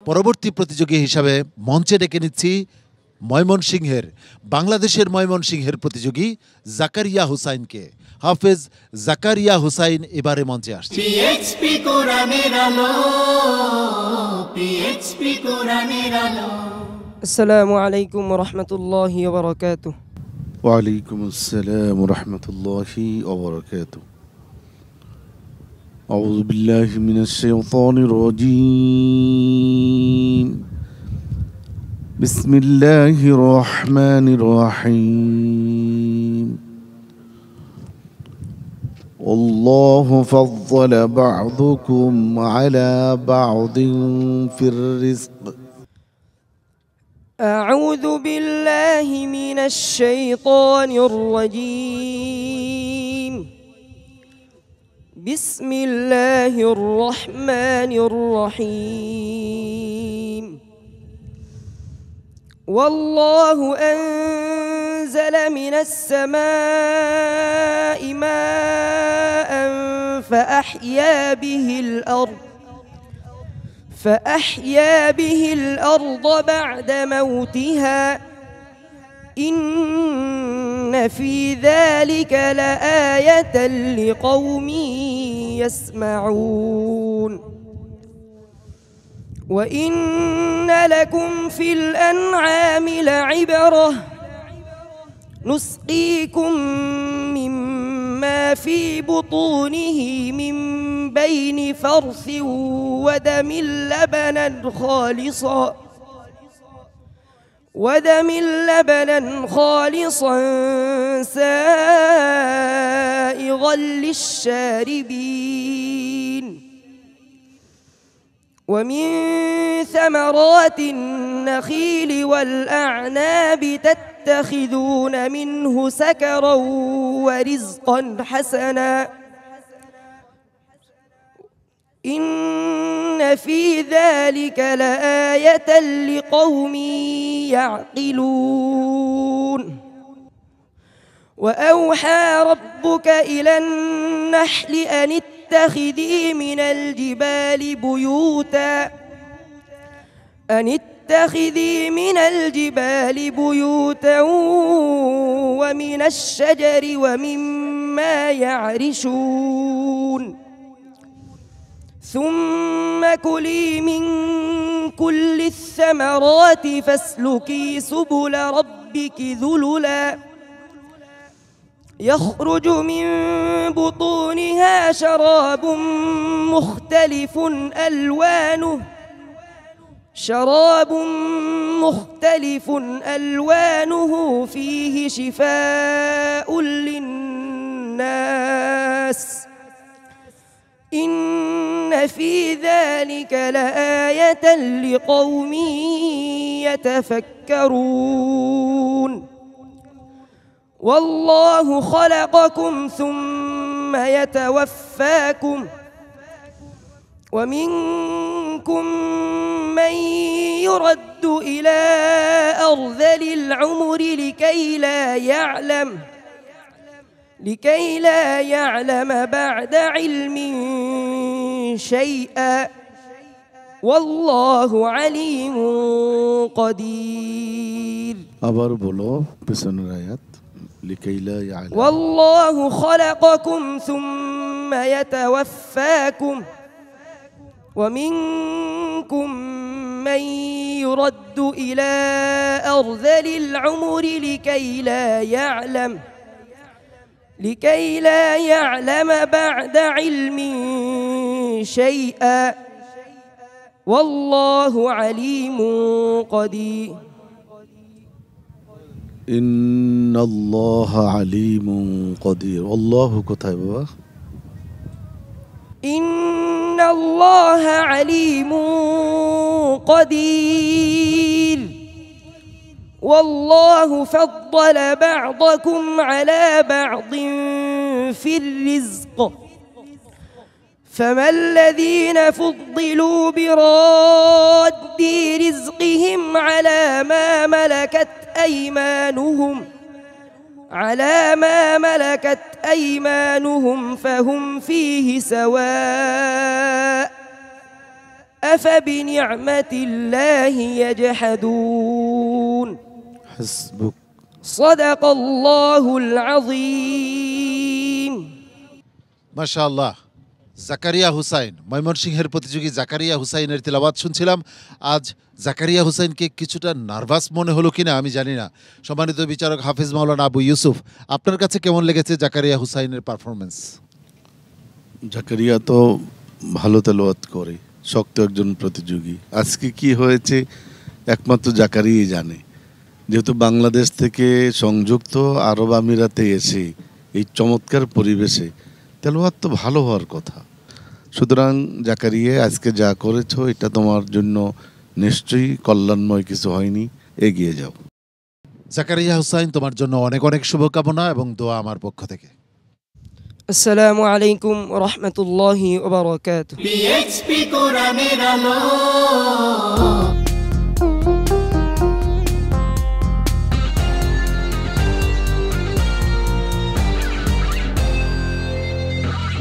পরবর্তী প্রতিযোগী হিসাবে মঞ্চে ডেকে নিচ্ছি ময়মনসিংহের বাংলাদেশের ময়মনসিংহের প্রতিযোগী জাকারিয়া হুসাইনকে। হাফেজ জাকারিয়া হুসাইন এবারে মঞ্চে আসছে। পিএইচপি কোরআনের আলো, পিএইচপি কোরআনের আলো। আসসালামু আলাইকুম ওয়া রাহমাতুল্লাহি ওয়া বারাকাতুহু। ওয়া আলাইকুম আসসালাম ওয়া রাহমাতুল্লাহি ওয়া বারাকাতুহু। আউযু বিল্লাহি মিনাশ শাইতানির রাজীম। বিসমিল্লাহির রহমানির রহিম। আল্লাহু ফাদ্দালা বা'দুকুম আলা বা'দিন ফির রিজক। أعوذ بالله من الشيطان الرجيم. بسم الله الرحمن الرحيم. والله أنزل من السماء ماء فأحيا به الأرض بعد موتها إن في ذلك لآية لقوم يسمعون. وإن لكم في الأنعام لعبرة نسقيكم مما في بطونه من بين فرث ودم لبنا خالصا سائغا للشاربين. ومن ثمرات النخيل والأعناب تتخذون منه سكرا ورزقا حسنا إن في ذلك لآية لقوم يعقلون. وأوحى ربك إلى النحل أن اتخذي من الجبال بيوتا ومن الشجر ومما يعرشون. ثم كلي من كل الثمرات فاسلكي سبل ربك ذللا يخرج من بطونها شراب مختلف ألوانه فيه شفاء للناس إن في ذلك لآية لقوم يتفكرون. والله خلقكم ثم يتوفاكم ومنكم من يرد إلى أرذل العمر لكي لا يعلم بعد علم شيئا والله عليم قدير. আবার বলো পিছনের আয়াত। لكي لا يعلم. والله خلقكم ثم يتوفاكم ومنكم من يرد إلى أرذل العمر لكي لا يعلم بعد علم شيئا والله عليم قدير. إن الله عليم قدير. والله কোথায় বাবা? إن الله عليم قدير. والله فضل بعضكم على بعض في الرزق فما الذين فضلوا براد رزقهم على ما ملكت أيمانهم فهم فيه سواء أفبنعمة الله يجحدون হাসবুক। صدق الله العظيم মাশাআল্লাহ। জাকারিয়া হুসাইন, ময়মনসিংহের প্রতিযোগী জাকারিয়া হুসাইনের তেলাওয়াত শুনছিলাম। আজ জাকারিয়া হুসাইনকে কিছুটা নার্ভাস মনে হলো কিনা আমি জানি না। সম্মানিত বিচারক হাফিজ মাওলানা আবু ইউসুফ, আপনার কাছে কেমন লেগেছে জাকারিয়া হুসাইনের পারফরমেন্স? জাকারিয়া তো ভালো তেলাওয়াত করে, শক্ত একজন প্রতিযোগী। আজকে কি হয়েছে একমাত্র জাকারিয়াই জানে। যেহেতু বাংলাদেশ থেকে সংযুক্ত আরব আমিরাতে এসে এই চমৎকার পরিবেশে তেলাওয়াত তো ভালো হওয়ার কথা। সুতরাং জাকারিয়া আজকে যা করেছো এটা তোমার জন্য নিশ্চয়ই কল্যাণময় কিছু হয়নি, এগিয়ে যাও। জাকারিয়া হুসাইন, তোমার জন্য অনেক অনেক শুভকামনা এবং দোয়া আমার পক্ষ থেকে। السلام عليكم ورحمة الله وبركاته PHP কোরআনের আলো